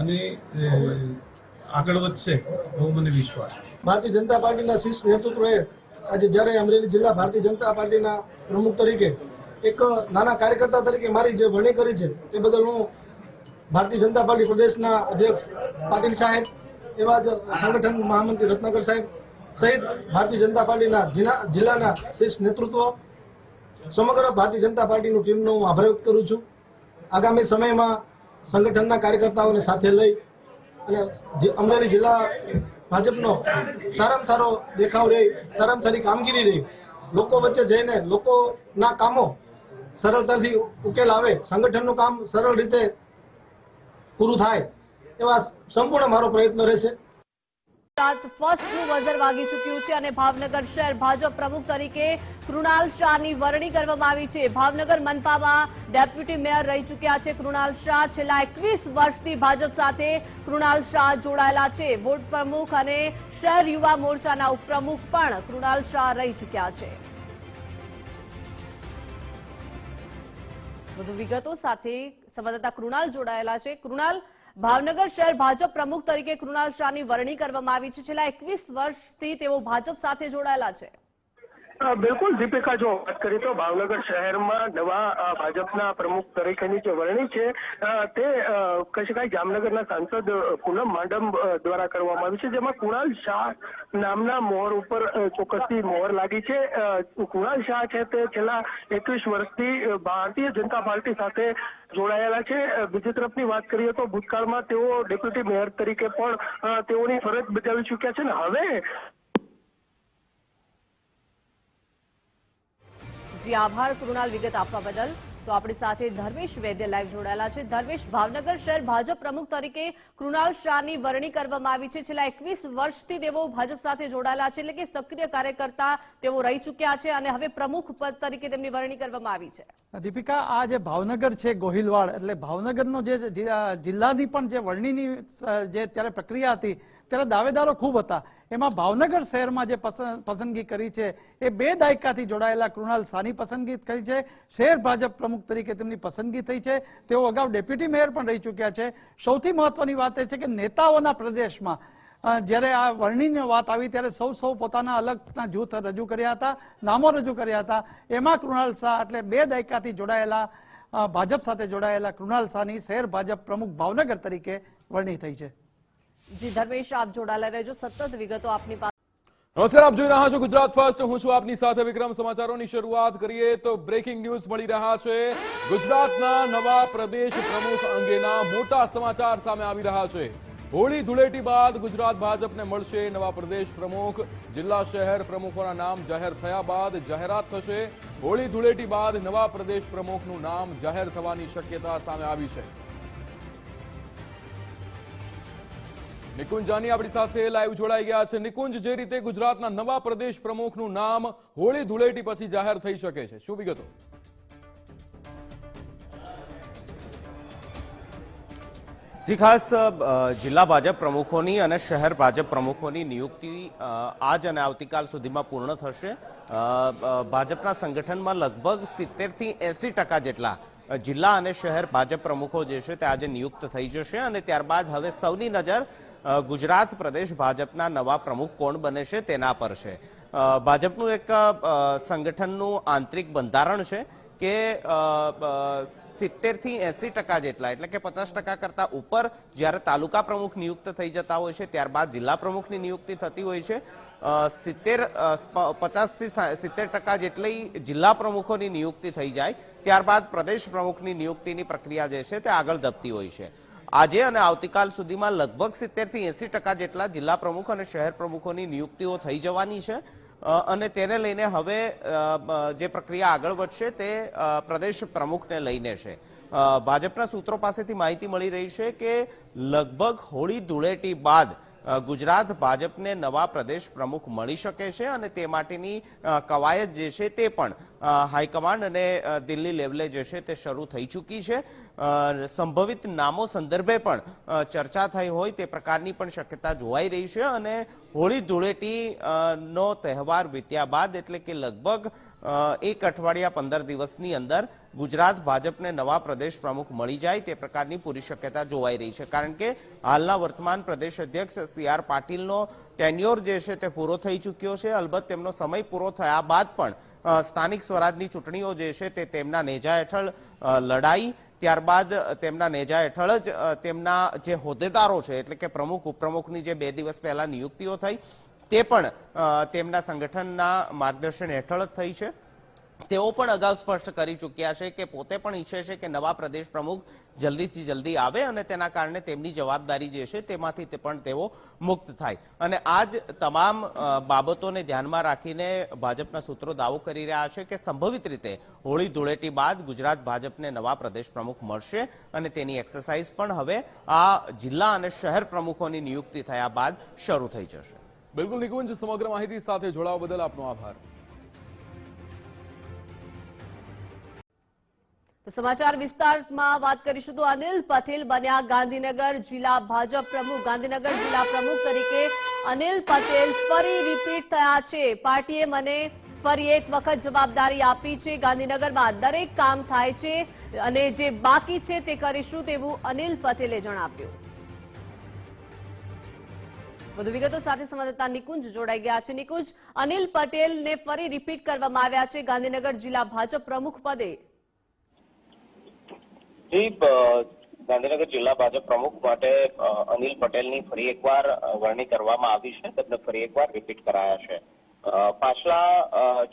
અને આગળ વધશે એવો મને વિશ્વાસ છે. ભારતીય જનતા પાર્ટીના શીર્ષ નેતૃત્વએ આજે જ્યારે અમરેલી જિલ્લા ભારતીય જનતા પાર્ટીના પ્રમુખ તરીકે એક નાના કાર્યકર્તા તરીકે મારી જે વરણી કરી છે તે બદલ હું ભારતીય જનતા પાર્ટી પ્રદેશના અધ્યક્ષ પાટીલ સાહેબ, એવા જ સંગઠન મહામંત્રી રત્નાકર સાહેબ સહિત ભારતીય જનતા પાર્ટીના જિલ્લાના શીર્ષ નેતૃત્વ, સમગ્ર ભારતીય જનતા પાર્ટીનું ટીમનો હું આભાર વ્યક્ત કરું છું. આગામી સમયમાં સંગઠનના કાર્યકર્તાઓને સાથે લઈ અને અમરેલી જિલ્લા ભાજપનો સારામાં સારો દેખાવ રહે, સારામાં સારી કામગીરી રહે, લોકો વચ્ચે જઈને લોકોના કામો સરળતાથી ઉકેલ આવે, સંગઠનનું કામ સરળ રીતે પૂરું થાય, એવા સંપૂર્ણ મારો પ્રયત્ન રહેશે. ફર્સ્ટનું બઝર વાગી ચૂક્યું છે અને ભાવનગર શહેર ભાજપ પ્રમુખ તરીકે કૃણાલ શાહની વરણી કરવામાં આવી છે. ભાવનગર મનપામાં ડેપ્યુટી મેયર રહી ચૂક્યા છે કૃણાલ શાહ. છેલ્લા 21 વર્ષથી ભાજપ સાથે કૃણાલ શાહ જોડાયેલા છે. વોર્ડ પ્રમુખ અને શહેર યુવા મોરચાના ઉપપ્રમુખ પણ કૃણાલ શાહ રહી ચૂક્યા છે. વધુ વિગતો સાથે સંવાદદાતા કૃણાલ જોડાયેલા છે. કૃણાલ, ભાવનગર શહેર ભાજપ પ્રમુખ તરીકે કૃણાલ શાહની વરણી કરવામાં આવી છે. છેલ્લા 21 વર્ષથી તેઓ ભાજપ સાથે જોડાયેલા છે. બિલકુલ દીપિકા, જો વાત કરીએ તો ભાવનગર શહેરમાં નવા ભાજપના પ્રમુખ તરીકેની જે વરણી છે તે કહી શકાય જામનગરના સાંસદ પૂનમ માડમ દ્વારા કરવામાં આવી છે, જેમાં કૃણાલ શાહ નામના મોહર ઉપર ચોક્કસથી મોહર લાગી છે. કૃણાલ શાહ છે તે છેલ્લા 21 વર્ષથી ભારતીય જનતા પાર્ટી સાથે જોડાયેલા છે. બીજી તરફની વાત કરીએ તો ભૂતકાળમાં તેઓ ડેપ્યુટી મેયર તરીકે પણ તેઓની ફરજ બજાવી ચૂક્યા છે ને હવે જી આભાર કૃણાલ વિગત આપવા બદલ. તો આપણી સાથે ધર્મેશ વૈદ્ય લાઈવ જોડાયેલા છે. ધર્મેશ, ભાવનગર શહેર ભાજપ પ્રમુખ તરીકે કૃણાલ શાહની વરણી કરવામાં આવી છે. છેલ્લા 21 વર્ષથી તેઓ ભાજપ સાથે જોડાયેલા છે, એટલે કે સક્રિય કાર્યકર્તા તેઓ રહી ચૂક્યા છે અને હવે પ્રમુખ પદ તરીકે તેમની વરણી કરવામાં આવી છે. દીપિકા, આ જે ભાવનગર છે ગોહિલવાડ, એટલે ભાવનગરનો જે જિલ્લાની પણ જે વરણીની જે ત્યારે પ્રક્રિયા હતી ત્યારે દાવેદારો ખૂબ હતા. એમાં ભાવનગર શહેરમાં જે પસંદગી કરી છે એ 2 દાયકાથી જોડાયેલા કૃણાલ શાહની પસંદગી કરી છે. શહેર ભાજપ પ્રમુખ તરીકે તેમની પસંદગી થઈ છે. તેઓ અગાઉ ડેપ્યુટી મેયર પણ રહી ચૂક્યા છે. સૌથી મહત્વની વાત એ છે કે નેતાઓના પ્રદેશમાં જ્યારે આ વરણીની વાત આવી ત્યારે સૌ પોતાના અલગના જૂથ રજૂ કર્યા હતા, નામો રજૂ કર્યા હતા. એમાં કૃણાલ શાહ એટલે 2 દાયકાથી જોડાયેલા ભાજપ સાથે જોડાયેલા કૃણાલ શાહની શહેર ભાજપ પ્રમુખ ભાવનગર તરીકે વરણી થઈ છે. જી ધર્મેશ, આપ જોડાયેલા રહેજો, સતત વિગતો આપની પાસે. નમસ્કાર, આપ જોઈ રહ્યા છો ગુજરાત ફર્સ્ટ. હું છું આપની સાથે વિક્રમ. સમાચારોની શરૂઆત કરીએ તો બ્રેકિંગ ન્યૂઝ મળી રહ્યા છે. ગુજરાતના નવા પ્રદેશ પ્રમુખ અંગેના મોટા સમાચાર સામે આવી રહ્યા છે. હોળી ધૂળેટી બાદ ગુજરાત ભાજપને મળશે નવા પ્રદેશ પ્રમુખ. જિલ્લા શહેર પ્રમુખોના નામ જાહેર થયા બાદ જાહેરાત થશે. હોળી ધૂળેટી બાદ નવા પ્રદેશ પ્રમુખનું નામ જાહેર થવાની શક્યતા સામે આવી છે. નિકુંજ જાની આપણી સાથે લાઈવ જોડાઈ ગયા છે. નિકુંજ, જે રીતે ગુજરાતના નવા પ્રદેશ પ્રમુખનું નામ હોળી ધૂળેટી પછી જાહેર થઈ શકે છે, શું વિગતો? જી, ખાસ જિલ્લા ભાજપ પ્રમુખોની અને શહેર ભાજપ પ્રમુખોની નિયુક્તિ આજ અને આવતીકાલ સુધીમાં પૂર્ણ થશે. ભાજપના સંગઠનમાં લગભગ 70 થી 80% જેટલા જિલ્લા અને શહેર ભાજપ પ્રમુખો જે છે તે આજે નિયુક્ત થઈ જશે અને ત્યારબાદ હવે સૌની નજર ગુજરાત પ્રદેશ ભાજપના નવા પ્રમુખ કોણ બને છે તેના પર છે. ભાજપનું એક સંગઠનનું આંતરિક બંધારણ છે કે 70 થી 80% જેટલા એટલે કે 50% કરતા ઉપર જ્યારે તાલુકા પ્રમુખ નિયુક્ત થઈ જતા હોય છે ત્યારબાદ જિલ્લા પ્રમુખની નિયુક્તિ થતી હોય છે. 50 થી 70% જેટલી જિલ્લા પ્રમુખોની નિયુક્તિ થઈ જાય ત્યારબાદ પ્રદેશ પ્રમુખની નિયુક્તિની પ્રક્રિયા જે છે તે આગળ ધપતી હોય છે. આજે અને આવતીકાલ સુધીમાં લગભગ 70 થી 80% જેટલા જિલ્લા પ્રમુખ અને શહેર પ્રમુખોની નિયુક્તિઓ થઈ જવાની છે અને તેને લઈને હવે જે પ્રક્રિયા આગળ વધશે તે પ્રદેશ પ્રમુખને લઈને છે. ભાજપના સૂત્રો પાસેથી માહિતી મળી રહી છે કે લગભગ હોળી ધૂળેટી બાદ ગુજરાત ભાજપને નવા પ્રદેશ પ્રમુખ મળી શકે છે અને તે માટેની કવાયત જે છે તે પણ હાઈકમાન્ડ અને દિલ્હી લેવલે જે છે તે શરૂ થઈ ચૂકી છે. સંભવિત નામો સંદર્ભે પણ ચર્ચા થઈ હોય તે પ્રકારની પણ શક્યતા જોવાઈ રહી છે. અને હોળી ધૂળેટી નો તહેવાર વીત્યા બાદ એટલે કે લગભગ 1 અઠવાડિયા 15 દિવસની અંદર ગુજરાત ભાજપને નવા પ્રદેશ પ્રમુખ મળી જાય તે પ્રકારની પૂરી શક્યતા જોવાઈ રહી છે. કારણ કે હાલના વર્તમાન પ્રદેશ અધ્યક્ષ CR પાટીલનો ટેન્યોર જે છે તે પૂરો થઈ ચૂક્યો છે. અલબત્ત તેમનો સમય પૂરો થયા બાદ પણ સ્થાનિક સ્વરાજની ચૂંટણીઓ જે છે તે તેમના નેજા હેઠળ લડાઈ, ત્યારબાદ તેમના નેજા હેઠળ જ તેમના જે હોદ્દેદારો છે એટલે કે પ્રમુખ ઉપપ્રમુખની જે 2 દિવસ પહેલા નિયુક્તિઓ થઈ તે પણ તેમના સંગઠનના માર્ગદર્શન હેઠળ જ થઈ છે. તેઓ પણ અગાઉ સ્પષ્ટ કરી ચૂક્યા છે કે પોતે પણ ઈચ્છે છે કે નવા પ્રદેશ પ્રમુખ જલ્દીથી જલ્દી આવે અને તેના કારણે તેમની જવાબદારી જે છે તેમાંથી પણ તેઓ મુક્ત થાય. અને આ જ તમામ બાબતોને ધ્યાનમાં રાખીને ભાજપના સૂત્રો દાવો કરી રહ્યા છે કે સંભવિત રીતે હોળી ધૂળેટી બાદ ગુજરાત ભાજપને નવા પ્રદેશ પ્રમુખ મળશે અને તેની એક્સરસાઇઝ પણ હવે આ જિલ્લા અને શહેર પ્રમુખોની નિયુક્તિ થયા બાદ શરૂ થઈ જશે. બિલકુલ નિકુંજ, સમગ્ર માહિતી સાથે જોડાવા બદલ આપનો આભાર. તો સમાચાર વિસ્તારમાં વાત કરીશું તો અનિલ પટેલ બન્યા ગાંધીનગર જિલ્લા ભાજપ પ્રમુખ. ગાંધીનગર જિલ્લા પ્રમુખ તરીકે અનિલ પટેલ ફરી રિપીટ થયા છે. પાર્ટીએ મને ફરી એક વખત જવાબદારી આપી છે. ગાંધીનગરમાં દરેક કામ થાય છે અને જે બાકી છે તે કરીશું તેવું અનિલ પટેલે જણાવ્યું. વધુ વિગતો સાથે સંવાદદાતા નિકુંજ જોડાઈ ગયા છે. નિકુંજ, અનિલ પટેલને ફરી રિપીટ કરવામાં આવ્યા છે ગાંધીનગર જિલ્લા ભાજપ પ્રમુખ પદે. ગાંધીનગર જિલ્લા ભાજપ પ્રમુખ માટે અનિલ પટેલની ફરી એકવાર વરણી કરવામાં આવી છે. તેમને ફરી એકવાર રિપીટ કરાયા છે. પાછલા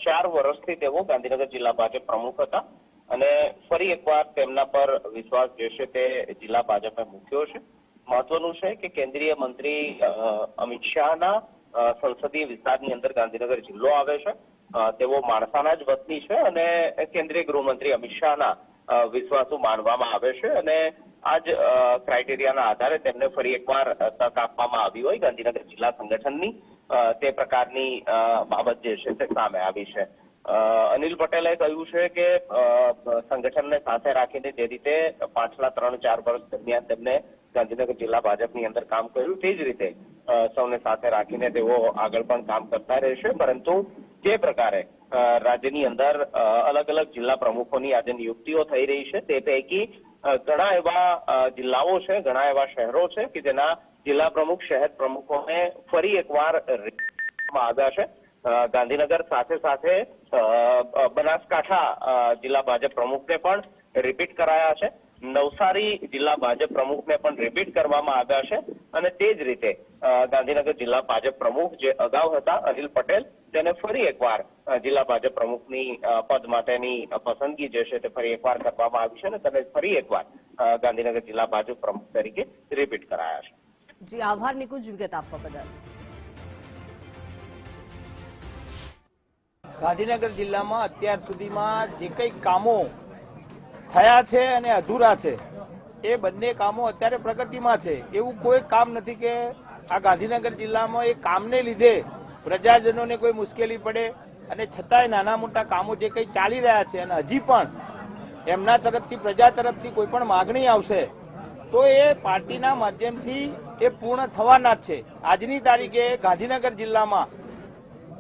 4 વર્ષથી તેઓ ગાંધીનગર જિલ્લા ભાજપ પ્રમુખ હતા અને ફરી એકવાર તેમના પર વિશ્વાસ જે છે તે જિલ્લા ભાજપે મૂક્યો છે. મહત્વનું છે કે કેન્દ્રીય મંત્રી અમિત શાહના સંસદીય વિસ્તારની અંદર ગાંધીનગર જિલ્લો આવે છે. તેઓ માણસાના જ વતની છે અને કેન્દ્રીય ગૃહમંત્રી અમિત શાહના વિશ્વાસુ માનવામાં આવે છે અને આ જ ક્રાઇટેરિયાના આધારે તેમને ફરી એકવાર તક આપવામાં આવી હોય ગાંધીનગર જિલ્લા સંગઠનની તે પ્રકારની બાબત જે છે તે સામે આવી છે. અનિલ પટેલે કહ્યું છે કે સંગઠનને સાથે રાખીને જે રીતે પાછલા 3-4 વર્ષ દરમિયાન તેમને ગાંધીનગર જિલ્લા ભાજપની અંદર કામ કર્યું તે જ રીતે સૌને સાથે રાખીને તેઓ આગળ પણ કામ કરતા રહેશે. પરંતુ જે પ્રકારે રાજ્યની અંદર અલગ અલગ જિલ્લા પ્રમુખોની આજે નિયુક્તિઓ થઈ રહી છે તે પૈકી ઘણા એવા જિલ્લાઓ છે, ઘણા એવા શહેરો છે કે જેના જિલ્લા પ્રમુખ, શહેર પ્રમુખોને ફરી એકવાર આવ્યા છે. ગાંધીનગર સાથે સાથે બનાસકાંઠા જિલ્લા ભાજપ પ્રમુખને પણ રિપીટ કરાયા છે. નવસારી જિલ્લા ભાજપ પ્રમુખને પણ રિપીટ કરવામાં આવ્યા છે અને તે જ રીતે ગાંધીનગર જિલ્લા ભાજપ પ્રમુખ જે અગાઉ હતા અનિલ પટેલ તેને ફરી એકવાર જિલ્લા ભાજપ પ્રમુખની પદ માટેની પસંદગી જે છે તે ફરી એકવાર કરવામાં આવી છે અને તેને ફરી એકવાર ગાંધીનગર જિલ્લા ભાજપ પ્રમુખ તરીકે રિપીટ કરાયા છે. જી આભાર નિકુંજ, વિગત આપવા બદલ. ગાંધીનગર જિલ્લામાં અત્યાર સુધીમાં જે કંઈ કામો થયા છે અને અધૂરા છે એ બંને કામો અત્યારે પ્રગતિમાં છે. એવું કોઈ કામ નથી કે આ ગાંધીનગર જિલ્લામાં એ કામને લીધે પ્રજાજનોને કોઈ મુશ્કેલી પડે અને છતાંય નાના મોટા કામો જે કંઈ ચાલી રહ્યા છે અને હજી પણ એમના તરફથી, પ્રજા તરફથી કોઈ પણ માગણી આવશે તો એ પાર્ટીના માધ્યમથી એ પૂર્ણ થવાના જ છે. આજની તારીખે ગાંધીનગર જિલ્લામાં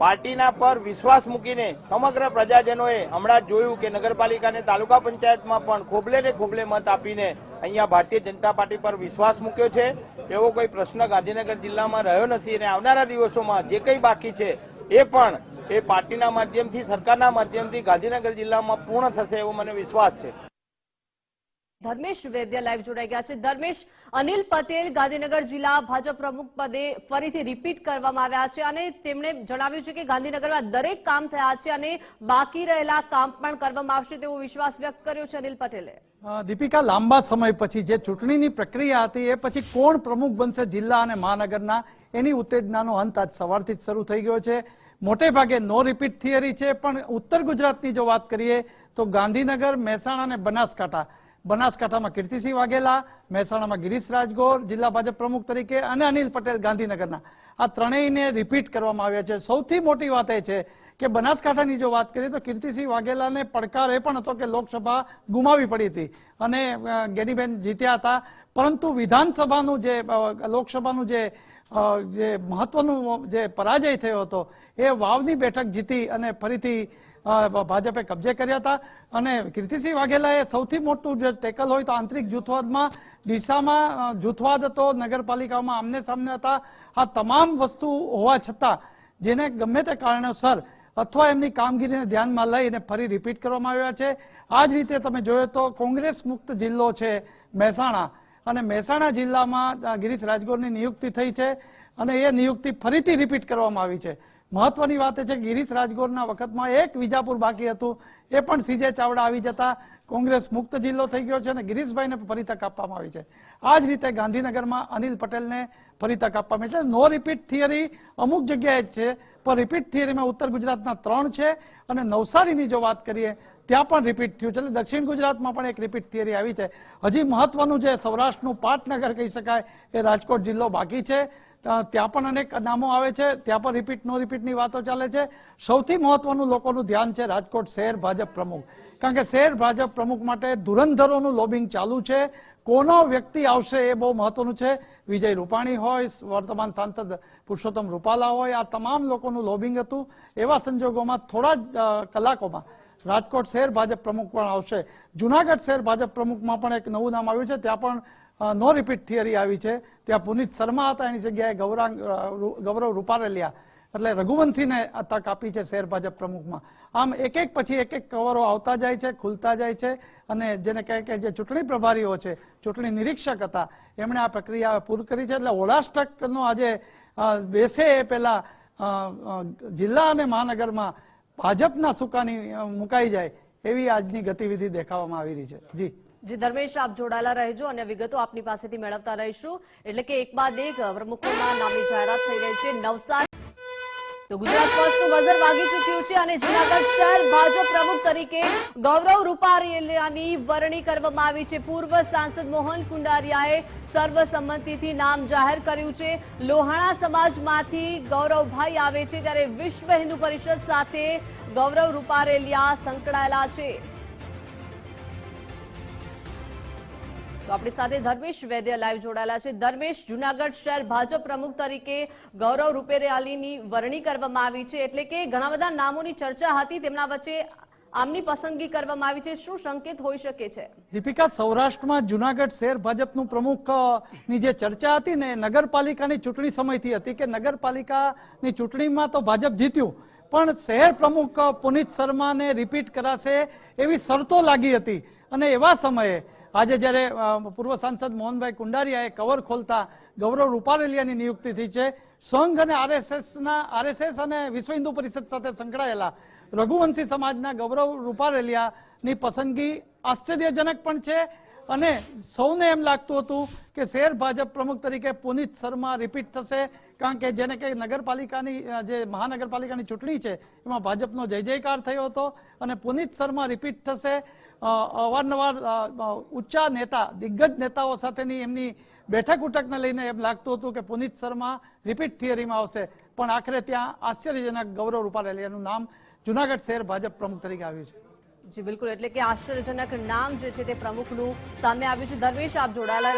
પાર્ટીના પર વિશ્વાસ મૂકીને સમગ્ર પ્રજાજનોએ હમણાં જોયું કે નગરપાલિકા અને તાલુકા પંચાયતમાં પણ ખોબલે ને ખોબલે મત આપીને અહીંયા ભારતીય જનતા પાર્ટી પર વિશ્વાસ મૂક્યો છે. એવો કોઈ પ્રશ્ન ગાંધીનગર જિલ્લામાં રહ્યો નથી અને આવનારા દિવસોમાં જે કંઈ બાકી છે એ પણ એ પાર્ટીના માધ્યમથી, સરકારના માધ્યમથી ગાંધીનગર જિલ્લામાં પૂર્ણ થશે એવો મને વિશ્વાસ છે. ધર્મેશ વૈદ્ય લાઈવ જોડાઈ ગયા છે. ધર્મેશ, અનિલ પટેલ ગાંધીનગર જિલ્લા ભાજપ પ્રમુખ પદે ફરીથી રિપીટ કરવામાં આવ્યા છે અને તેમણે જણાવ્યું છે કે ગાંધીનગરમાં દરેક કામ થયા છે અને બાકી રહેલા કામ પણ કરવામાં આવશે તેવો વિશ્વાસ વ્યક્ત કર્યો છે અનિલ પટેલે. દીપિકા, લાંબા સમય પછી જે ચૂંટણીની પ્રક્રિયા હતી એ પછી કોણ પ્રમુખ બનશે જિલ્લા અને મહાનગરના, એની ઉત્તેજનાનો અંત આજ સવારથી જ શરૂ થઈ ગયો છે. મોટે ભાગે નો રિપીટ થિયરી છે, પણ ઉત્તર ગુજરાતની જો વાત કરીએ તો ગાંધીનગર, મહેસાણા અને બનાસકાંઠા બનાસકાંઠામાં કીર્તિસિંહ વાઘેલા, મહેસાણામાં ગિરીશ રાજગોર જિલ્લા ભાજપ પ્રમુખ તરીકે અને અનિલ પટેલ ગાંધીનગરના, આ ત્રણેયને રિપીટ કરવામાં આવ્યા છે. સૌથી મોટી વાત એ છે કે બનાસકાંઠાની જો વાત કરીએ તો કીર્તિસિંહ વાઘેલાને પડકાર એ પણ હતો કે લોકસભા ગુમાવી પડી હતી અને ગેનીબેન જીત્યા હતા, પરંતુ વિધાનસભાનું જે લોકસભાનું જે મહત્વનું જે પરાજય થયો હતો એ વાવની બેઠક જીતી અને ફરીથી ભાજપે કબજે કર્યા હતા. અને કીર્તિસિંહ વાઘેલાએ સૌથી મોટું જે ટેકલ હોય તો આંતરિક જૂથવાદમાં ડીસામાં જૂથવાદ હતો, નગરપાલિકામાં આમને સામને હતા. આ તમામ વસ્તુ હોવા છતાં જેને ગમે તે કારણોસર અથવા એમની કામગીરીને ધ્યાનમાં લઈને ફરી રિપીટ કરવામાં આવ્યા છે. આ જ રીતે તમે જોયો તો કોંગ્રેસ મુક્ત જિલ્લો છે મહેસાણા, અને મહેસાણા જિલ્લામાં ગિરીશ રાજગોરની નિયુક્તિ થઈ છે અને એ નિયુક્તિ ફરીથી રિપીટ કરવામાં આવી છે. મહત્વની વાત એ છે કે ગિરીશ રાજગોરના વખતમાં એક વિજાપુર બાકી હતું, એ પણ સીજે ચાવડા આવી જતા કોંગ્રેસ મુક્ત જિલ્લો થઈ ગયો છે અને ગિરીશભાઈને ફરી તક આપવામાં આવી છે. આ જ રીતે ગાંધીનગરમાં અનિલ પટેલને ફરી તક આપવામાં આવી છે. નો રિપીટ થિયરી અમુક જગ્યાએ જ છે, પણ રિપીટ થિયરીમાં ઉત્તર ગુજરાતના 3 છે અને નવસારીની જો વાત કરીએ ત્યાં પણ રિપીટ થયું છે. એટલે દક્ષિણ ગુજરાતમાં પણ એક રિપીટ થિયરી આવી છે. હજી મહત્વનું જે સૌરાષ્ટ્રનું પાટનગર કહી શકાય એ રાજકોટ જિલ્લો બાકી છે, ત્યાં પણ અનેક નામો આવે છે, ત્યાં પણ રિપીટ નો રિપીટની વાતો ચાલે છે. સૌથી મહત્વનું લોકોનું ધ્યાન છે રાજકોટ શહેર ભાજપ પ્રમુખ, કારણ કે શહેર ભાજપ પ્રમુખ માટે ધુરંધરોનું લોબિંગ ચાલુ છે. કોનો વ્યક્તિ આવશે એ બહુ મહત્વનું છે. વિજય રૂપાણી હોય, વર્તમાન સાંસદ પુરુષોત્તમ રૂપાલા હોય, આ તમામ લોકોનું લોબિંગ હતું. એવા સંજોગોમાં થોડા જ કલાકોમાં રાજકોટ શહેર ભાજપ પ્રમુખ પણ આવશે. જુનાગઢ શહેર ભાજપ પ્રમુખમાં પણ એક નવું નામ આવ્યું છે, ત્યાં પણ નો રિપીટ થિયરી આવી છે. ત્યાં પુનિત શર્મા હતા, એની જગ્યાએ ગૌરવ રૂપારેલિયા એટલે રઘુવંશીને તક આપી છે શહેર ભાજપ પ્રમુખમાં. આમ એક એક પછી એક કવરો આવતા જાય છે, ખુલતા જાય છે અને જેને કહે કે જે ચૂંટણી પ્રભારીઓ છે, ચૂંટણી નિરીક્ષક હતા, એમણે આ પ્રક્રિયા પૂરી કરી છે. એટલે ઓળાષ્ટકનો આજે બેસે એ પહેલા જિલ્લા અને મહાનગરમાં ભાજપના સુકાની મુકાઈ જાય એવી આજની ગતિવિધિ દેખાવામાં આવી રહી છે. જી ધર્મેશ, આપ જોડાયેલા રહેજો અને વિગતો આપની પાસેથી મેળવતા રહીશું. એટલે કે એક બાદ એક પ્રમુખોના નામની જાહેરાત થઈ રહી છે. નવસારી તો ગુજરાત ફર્સ્ટનું બઝર વાગી ચૂક્યું છે અને જૂનાગઢ શહેર ભાજપ પ્રમુખ તરીકે ગૌરવ રૂપારેલિયાની વરણી કરવામાં આવી છે. પૂર્વ સાંસદ મોહન કુંડારિયાએ સર્વસંમતિથી નામ જાહેર કર્યું છે. લોહાણા સમાજમાંથી ગૌરવભાઈ આવે છે, ત્યારે વિશ્વ હિન્દુ પરિષદ સાથે ગૌરવ રૂપારેલિયા સંકળાયેલા છે. તો આપણી સાથે ધર્મેશ વૈદ્ય લાઈવ જોડાયેલા છે. ધર્મેશ, જૂનાગઢ શહેર ભાજપ પ્રમુખ તરીકે ગૌરવ રૂપારેલિયાની વરણી કરવામાં આવી છે, એટલે કે ઘણા બધા નામોની ચર્ચા હતી, તેમના વચ્ચે આમની પસંદગી કરવામાં આવી છે. શું સંકેત હોઈ શકે છે? દીપિકા, સૌરાષ્ટ્રમાં જૂનાગઢ શહેર ભાજપનું પ્રમુખની જે ચર્ચા હતી ને નગરપાલિકાની ચૂંટણી સમયથી હતી કે નગરપાલિકાની ચૂંટણીમાં તો ભાજપ જીત્યું, પણ શહેર પ્રમુખ પુનિત શર્માને રિપીટ કરાશે એવી શરતો લાગી હતી. અને એવા સમયે આજે જ્યારે પૂર્વ સાંસદ મોહનભાઈ કુંડારિયાએ કવર ખોલતા ગૌરવ રૂપારેલિયાની નિયુક્તિ થઈ છે. સંઘ અને આરએસએસ અને વિશ્વ હિન્દુ પરિષદ સાથે સંકળાયેલા રઘુવંશી સમાજના ગૌરવ રૂપારેલિયાની પસંદગી આશ્ચર્યજનક પણ છે અને સૌને એમ લાગતું હતું કે શહેર ભાજપ પ્રમુખ તરીકે પુનિત શર્મા રિપીટ થશે, કારણ કે જેને કે નગરપાલિકાની જે મહાનગરપાલિકાની ચૂંટણી છે એમાં ભાજપનો જય જયકાર થયો હતો અને પુનિત શર્મા રિપીટ થશે. અવારનવાર ઉચ્ચા નેતા, દિગ્ગજ નેતાઓ સાથેની એમની બેઠક ઉઠકને લઈને એમ લાગતું હતું કે પુનિત શર્મા રિપીટ થિયરીમાં આવશે, પણ આખરે ત્યાં આશ્ચર્યજનક ગૌરવ રૂપારેલિયાનું નામ જૂનાગઢ શહેર ભાજપ પ્રમુખ તરીકે આવ્યું છે. જી બિલકુલ, એટલે કે આશ્ચર્યજનક નામ જે છે તે પ્રમુખનું સામે આવ્યું છે. ધર્મેશ, આપ જોડાયેલા